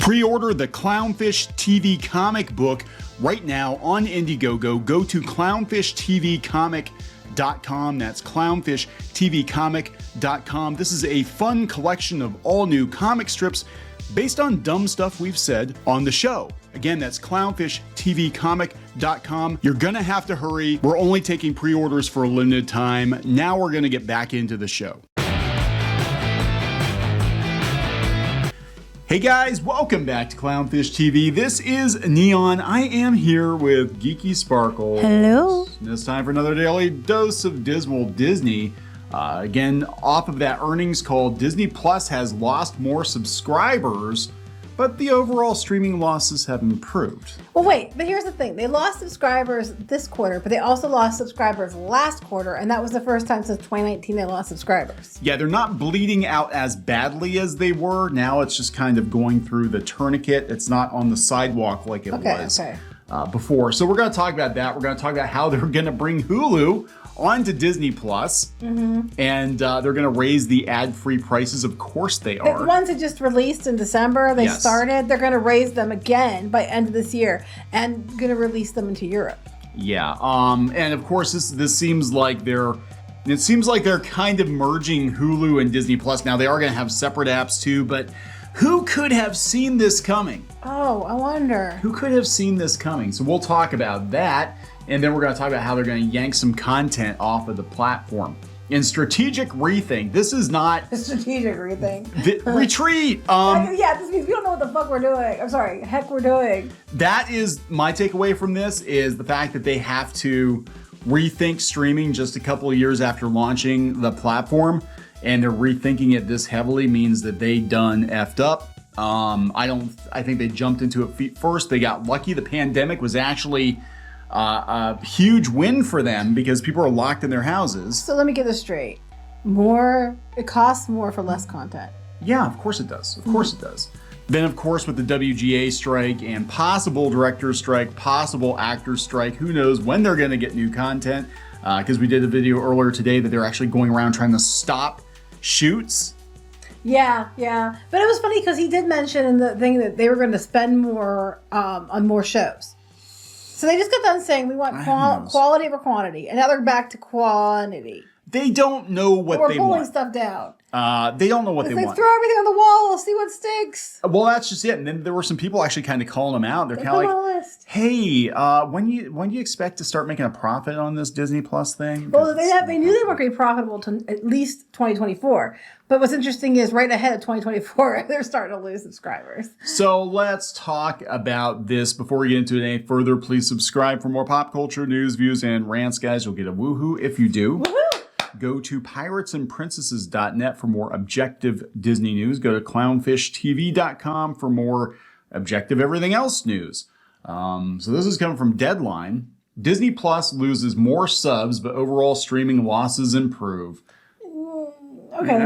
Pre-order the Clownfish TV comic book right now on Indiegogo. Go to clownfishtvcomic.com. That's clownfishtvcomic.com. This is a fun collection of all new comic strips based on dumb stuff we've said on the show. Again, that's clownfishtvcomic.com. You're gonna have to hurry. We're only taking pre-orders for a limited time. Now we're gonna get back into the show. Hey guys, welcome back to Clownfish TV. This is Neon. I am here with Geeky Sparkle. Hello. And it's time for another daily dose of Dismal Disney. Again, off of that earnings call, Disney Plus has lost more subscribers, but the overall streaming losses have improved. Well, wait, but here's the thing. They lost subscribers this quarter, but they also lost subscribers last quarter, and that was the first time since 2019 they lost subscribers. Yeah, they're not bleeding out as badly as they were. Now it's just kind of going through the tourniquet. It's not on the sidewalk like it was before. So we're going to talk about that. We're going to talk about how they're going to bring Hulu onto Disney Plus, and they're going to raise the ad-free prices. Of course they are. The ones that just released in December, they started, they're going to raise them again by end of this year and going to release them into Europe. Yeah, and of course this seems like they're kind of merging Hulu and Disney Plus. Now they are going to have separate apps too, but who could have seen this coming? Oh, I wonder. Who could have seen this coming? So we'll talk about that. And then we're going to talk about how they're going to yank some content off of the platform. In strategic rethink, this is not... A strategic rethink. Retreat! Yeah, this means we don't know what the fuck we're doing. I'm sorry, heck we're doing. That is my takeaway from this, is the fact that they have to rethink streaming just a couple of years after launching the platform. And they're rethinking it this heavily means that they done effed up. I think they jumped into it feet first. They got lucky. The pandemic was actually... a huge win for them because people are locked in their houses. So let me get this straight. It costs more for less content. Yeah, of course it does. Of course it does. Then, of course, with the WGA strike and possible director's strike, possible actor's strike, who knows when they're going to get new content. Because we did a video earlier today that they're actually going around trying to stop shoots. Yeah. But it was funny because he did mention in the thing that they were going to spend more on more shows. So they just got done saying we want quality over quantity, and now they're back to quantity. They don't know what they want. We're pulling stuff down. They don't know what they want. Throw everything on the wall, see what sticks. Well, that's just it. And then there were some people actually kind of calling them out. They're kind of like, "Hey, when do you expect to start making a profit on this Disney Plus thing?" Well, they knew they weren't going to be profitable to at least 2024. But what's interesting is right ahead of 2024, they're starting to lose subscribers. So let's talk about this. Before we get into it any further, please subscribe for more pop culture news, views, and rants, guys. You'll get a woohoo if you do. Woohoo! Go to piratesandprincesses.net for more objective Disney news. Go to clownfishtv.com for more objective everything else news. So this is coming from Deadline. Disney Plus loses more subs, but overall streaming losses improve. Okay.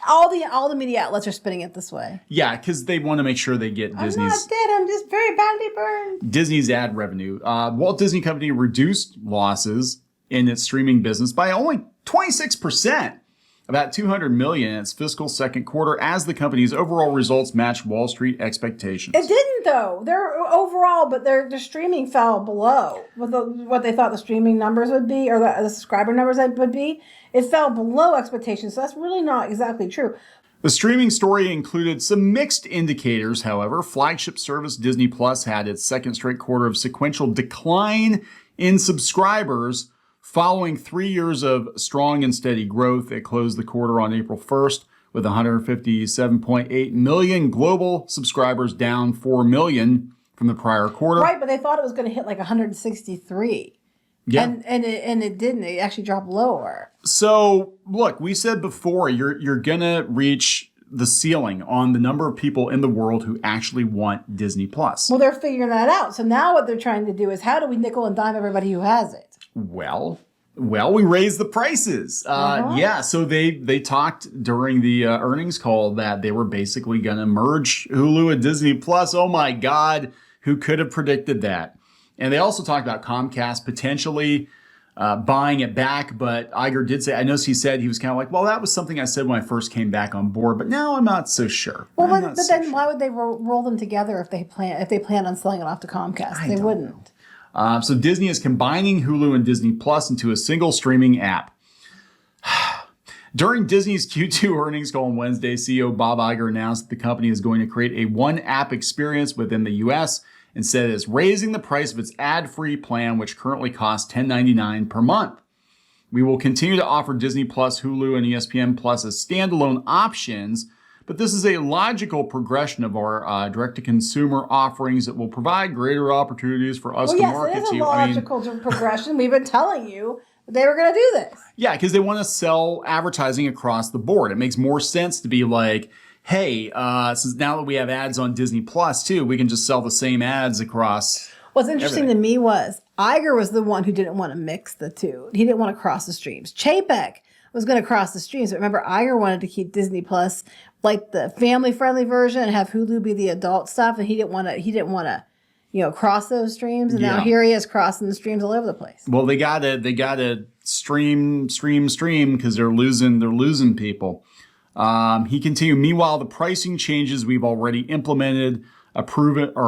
All the media outlets are spinning it this way. Yeah, because they want to make sure they get Disney's... I'm not dead, I'm just very badly burned. Disney's ad revenue. Walt Disney Company reduced losses in its streaming business by only 26%, about $200 million in its fiscal second quarter, as the company's overall results matched Wall Street expectations. It didn't, though. Their overall, but their streaming fell below what they thought the streaming numbers would be, or the subscriber numbers would be. It fell below expectations, so that's really not exactly true. The streaming story included some mixed indicators, however. Flagship service Disney Plus had its second straight quarter of sequential decline in subscribers following 3 years of strong and steady growth. It closed the quarter on April 1st with 157.8 million global subscribers, down 4 million from the prior quarter. Right, but they thought it was going to hit like 163. Yeah. And it didn't. It actually dropped lower. So, look, we said before, you're going to reach the ceiling on the number of people in the world who actually want Disney Plus. Well, they're figuring that out. So now what they're trying to do is, how do we nickel and dime everybody who has it? Well, we raised the prices. Yeah, so they talked during the earnings call that they were basically going to merge Hulu and Disney Plus. Oh my God, who could have predicted that? And they also talked about Comcast potentially buying it back. But Iger did say, I know he said he was kind of like, well, that was something I said when I first came back on board, but now I'm not so sure. Well, but then why would they roll them together if they plan on selling it off to Comcast? They wouldn't. So Disney is combining Hulu and Disney Plus into a single streaming app. During Disney's Q2 earnings call on Wednesday, CEO Bob Iger announced that the company is going to create a one-app experience within the U.S. and said it's raising the price of its ad-free plan, which currently costs $10.99 per month. We will continue to offer Disney Plus, Hulu, and ESPN Plus as standalone options, but this is a logical progression of our direct-to-consumer offerings that will provide greater opportunities for us to market to you. Well, yes, it is a logical progression. We've been telling you they were going to do this. Yeah, because they want to sell advertising across the board. It makes more sense to be like, hey, since now that we have ads on Disney Plus too, we can just sell the same ads across. What's interesting to me was Iger was the one who didn't want to mix the two. He didn't want to cross the streams. Chapek was going to cross the streams, but remember, Iger wanted to keep Disney Plus like the family-friendly version and have Hulu be the adult stuff, and he didn't want to. Cross those streams, and now here he is crossing the streams all over the place. Well, they gotta stream because they're losing people. He continued. Meanwhile, the pricing changes we've already implemented are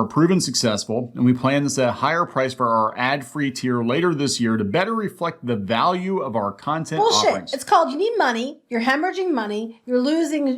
proven successful, and we plan to set a higher price for our ad-free tier later this year to better reflect the value of our content offerings. It's called you need money, you're hemorrhaging money, you're losing,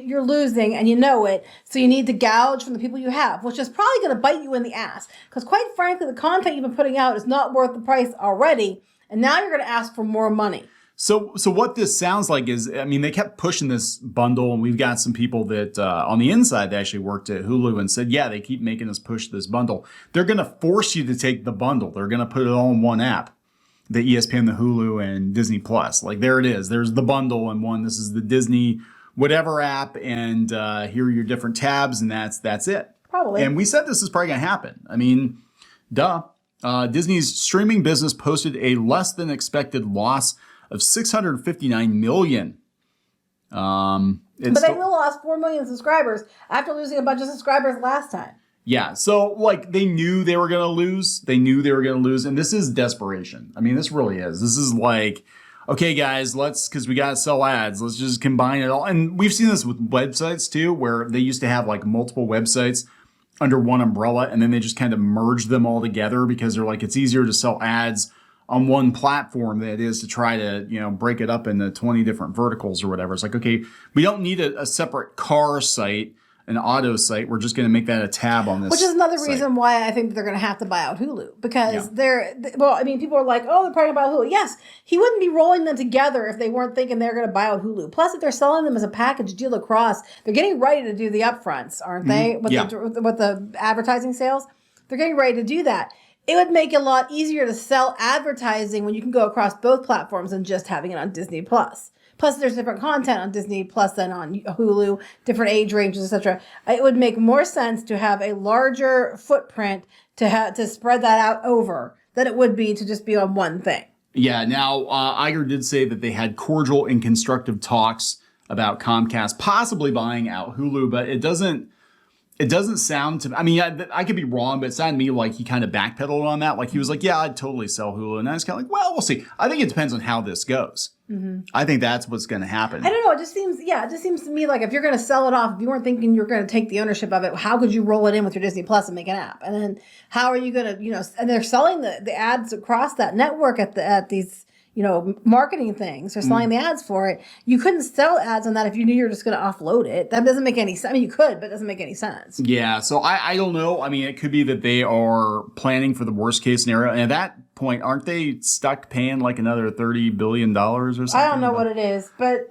and you know it, so you need to gouge from the people you have, which is probably going to bite you in the ass. Because quite frankly, the content you've been putting out is not worth the price already, and now you're going to ask for more money. So what this sounds like is, I mean, they kept pushing this bundle, and we've got some people that on the inside that actually worked at Hulu and said, yeah, they keep making us push this bundle. They're going to force you to take the bundle. They're going to put it all in one app, the ESPN, the Hulu, and Disney Plus. Like, there it is. There's the bundle in one. This is the Disney whatever app, and here are your different tabs, and that's it. Probably. And we said this is probably going to happen. I mean, duh. Disney's streaming business posted a less than expected loss of $659 million. But they will lost 4 million subscribers after losing a bunch of subscribers last time. Yeah, so like they knew they were going to lose. And this is desperation. I mean, this really is. This is like, okay, guys, because we got to sell ads, let's just combine it all. And we've seen this with websites too, where they used to have like multiple websites under one umbrella, and then they just kind of merged them all together because they're like, it's easier to sell ads on one platform than it is to try to, break it up into 20 different verticals or whatever. It's like, okay, we don't need a separate car site, an auto site. We're just going to make that a tab on this. Which is another reason why I think they're going to have to buy out Hulu, because people are like, oh, they're probably about Hulu. Yes, he wouldn't be rolling them together if they weren't thinking they're going to buy out Hulu. Plus, if they're selling them as a package deal across, they're getting ready to do the upfronts, aren't they? With the advertising sales, they're getting ready to do that. It would make it a lot easier to sell advertising when you can go across both platforms than just having it on Disney Plus. Plus, there's different content on Disney Plus than on Hulu, different age ranges, etc. It would make more sense to have a larger footprint to spread that out over than it would be to just be on one thing. Yeah. Now, Iger did say that they had cordial and constructive talks about Comcast possibly buying out Hulu, but it doesn't sound to me, I mean, I could be wrong, but it sounded to me like he kind of backpedaled on that. Like he was like, yeah, I'd totally sell Hulu. And I was kind of like, well, we'll see. I think it depends on how this goes. Mm-hmm. I think that's what's going to happen. I don't know. It just seems to me like if you're going to sell it off, if you weren't thinking you're going to take the ownership of it, how could you roll it in with your Disney Plus and make an app? And then how are you going to, and they're selling the ads across that network at these, marketing things. They're selling the ads for it. You couldn't sell ads on that if you knew you were just going to offload it. That doesn't make any sense. I mean, you could, but it doesn't make any sense. Yeah. So I don't know. I mean, it could be that they are planning for the worst case scenario. And at that point, aren't they stuck paying like another $30 billion or something? I don't know what it is, but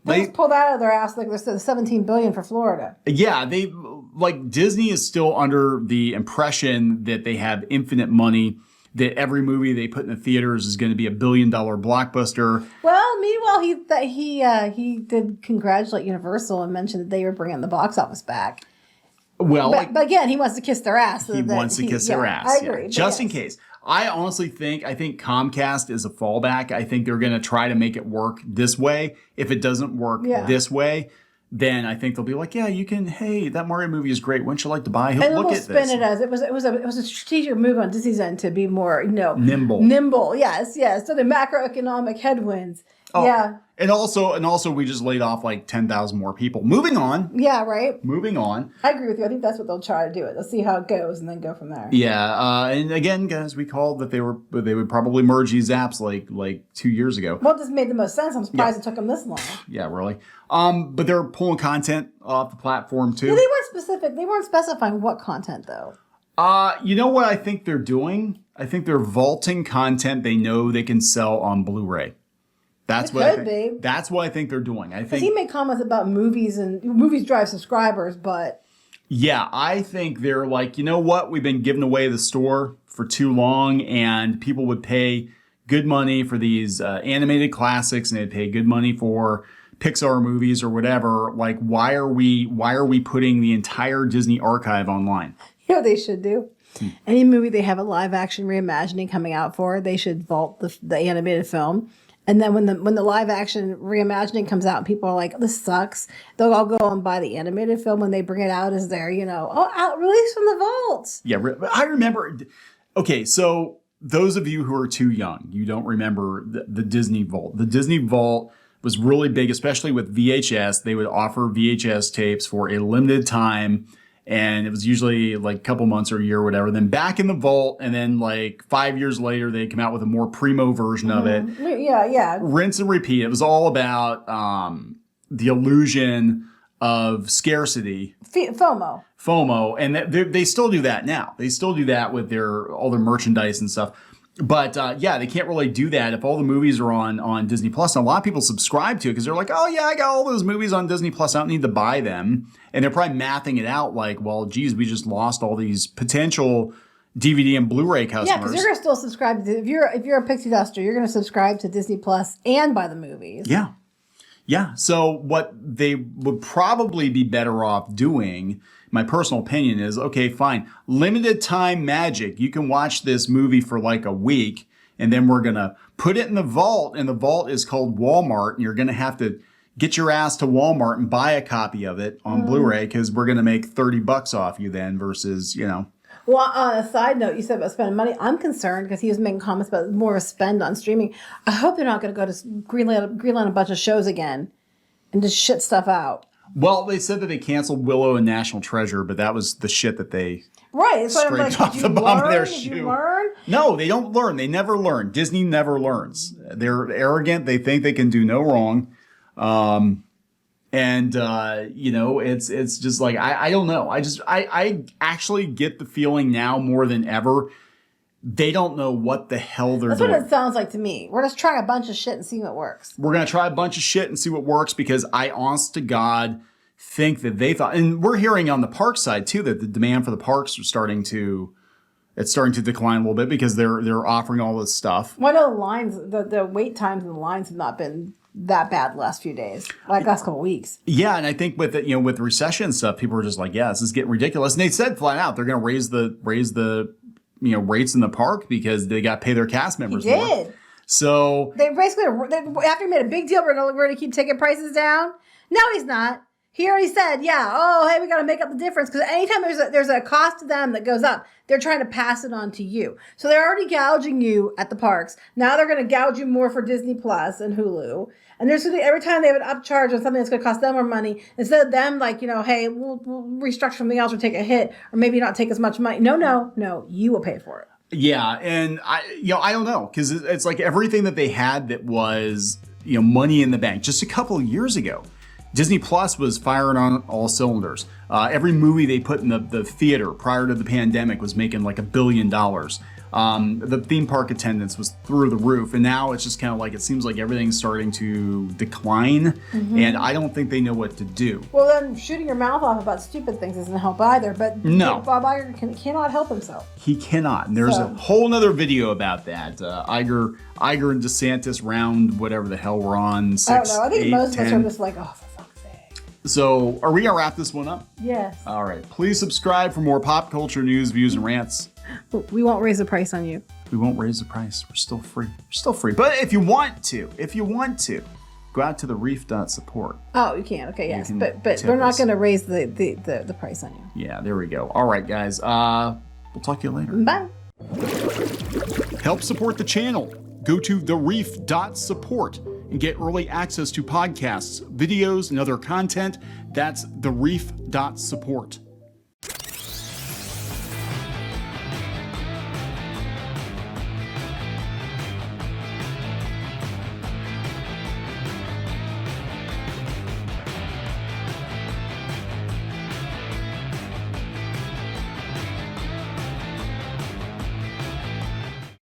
they just pulled that out of their ass like they said $17 billion for Florida. Yeah. Disney is still under the impression that they have infinite money, that every movie they put in the theaters is going to be $1 billion blockbuster. Well, meanwhile, he did congratulate Universal and mentioned that they were bringing the box office back. Well, but again, he wants to kiss their ass. He wants to kiss their ass. I agree. Just in case. I honestly think Comcast is a fallback. I think they're going to try to make it work this way. If it doesn't work this way, then I think they'll be like, yeah, you can. Hey, that Mario movie is great. Wouldn't you like to buy? Look we'll at spin this. it as it was a strategic move on Disney's end to be more nimble. Yes. So the macroeconomic headwinds. Oh, yeah. And also, we just laid off like 10,000 more people. Moving on. Yeah, right. Moving on. I agree with you. I think that's what they'll try to do. They'll see how it goes and then go from there. Yeah. And again, guys, we called that they would probably merge these apps like 2 years ago. Well, this made the most sense. I'm surprised it took them this long. Yeah, really. But they're pulling content off the platform too. Yeah, they weren't specific. They weren't specifying what content though. You know what I think they're doing? I think they're vaulting content they know they can sell on Blu-ray. That's what I think. That's what I think they're doing. I think he made comments about movies and movies drive subscribers, but yeah, I think they're like, you know what? We've been giving away the store for too long, and people would pay good money for these animated classics, and they'd pay good money for Pixar movies or whatever. Like, why are we putting the entire Disney archive online? You know what they should do? Any movie they have a live action reimagining coming out for, they should vault the animated film. And then when the live action reimagining comes out and people are like, this sucks, they'll all go and buy the animated film when they bring it out as their, release from the vaults. Yeah, I remember. Okay, so those of you who are too young, you don't remember the Disney Vault. The Disney Vault was really big, especially with VHS. They would offer VHS tapes for a limited time. And it was usually like a couple months or a year or whatever. Then back in the vault, and then like 5 years later, they come out with a more primo version of it. Yeah. Rinse and repeat. It was all about the illusion of scarcity. FOMO. And they still do that now. They still do that with all their merchandise and stuff. But they can't really do that if all the movies are on Disney Plus. And a lot of people subscribe to it because they're like, oh yeah, I got all those movies on Disney Plus. I don't need to buy them. And they're probably mathing it out like, well, geez, we just lost all these potential DVD and Blu-ray customers. Yeah, because you're going to still subscribe to, if you're a pixie duster, you're going to subscribe to Disney Plus and buy the movies. Yeah. Yeah. So what they would probably be better off doing, my personal opinion is, okay, fine. Limited time magic. You can watch this movie for like a week, and then we're going to put it in the vault, and the vault is called Walmart, and you're going to have to get your ass to Walmart and buy a copy of it on Blu-ray because we're going to make $30 off you then versus, Well, on a side note, you said about spending money. I'm concerned because he was making comments about more of a spend on streaming. I hope they're not going to go to greenlight a bunch of shows again and just shit stuff out. Well, they said that they canceled Willow and National Treasure, but that was the shit that they scraped off the bottom of their Did shoe. you learn? No, they don't learn. They never learn. Disney never learns. They're arrogant. They think they can do no wrong. It's just like, I don't know. I actually get the feeling now more than ever, they don't know what the hell they're doing. That's what it sounds like to me. We're just trying a bunch of shit and see what works. We're going to try a bunch of shit and see what works because I, honest to God, think that they thought, and we're hearing on the park side too, that the demand for the parks are starting to decline a little bit because they're offering all this stuff. Well, I know the lines, the wait times and the lines have not been that bad the last few days, like last couple of weeks. Yeah, and I think with with recession and stuff, people are just like, yeah, this is getting ridiculous. And they said flat out they're going to raise the rates in the park because they got to pay their cast members more. They did. So they basically, after he made a big deal, we're going to keep ticket prices down. No, he's not. He already said, we got to make up the difference because anytime there's a cost to them that goes up, they're trying to pass it on to you. So they're already gouging you at the parks. Now they're going to gouge you more for Disney Plus and Hulu. And every time they have an upcharge on something that's going to cost them more money, instead of them hey, we'll restructure something else or take a hit or maybe not take as much money. No, you will pay for it. Yeah, and I don't know because it's like everything that they had that was money in the bank just a couple of years ago. Disney Plus was firing on all cylinders. Every movie they put in the theater prior to the pandemic was making like $1 billion. The theme park attendance was through the roof, and now it's just kind of like it seems like everything's starting to decline, and I don't think they know what to do. Well, then shooting your mouth off about stupid things doesn't help either. But no, Bob Iger cannot help himself. He cannot. And there's a whole nother video about that. Iger and DeSantis round whatever the hell we're on. 6, I don't know. I think 8, most 10. of us are just like, oh, for fuck's sake. So, are we gonna wrap this one up? Yes. All right. Please subscribe for more pop culture news, views, and rants. We won't raise the price on you. We won't raise the price. We're still free. We're still free. But if you want to, Go out to the reef.support. Oh, you can. Okay, yes. can But tip we're not us. going to raise the price on you. Yeah, there we go. All right, guys. We'll talk to you later. Bye. Help support the channel. Go to thereef.support and get early access to podcasts, videos, and other content. That's thereef.support.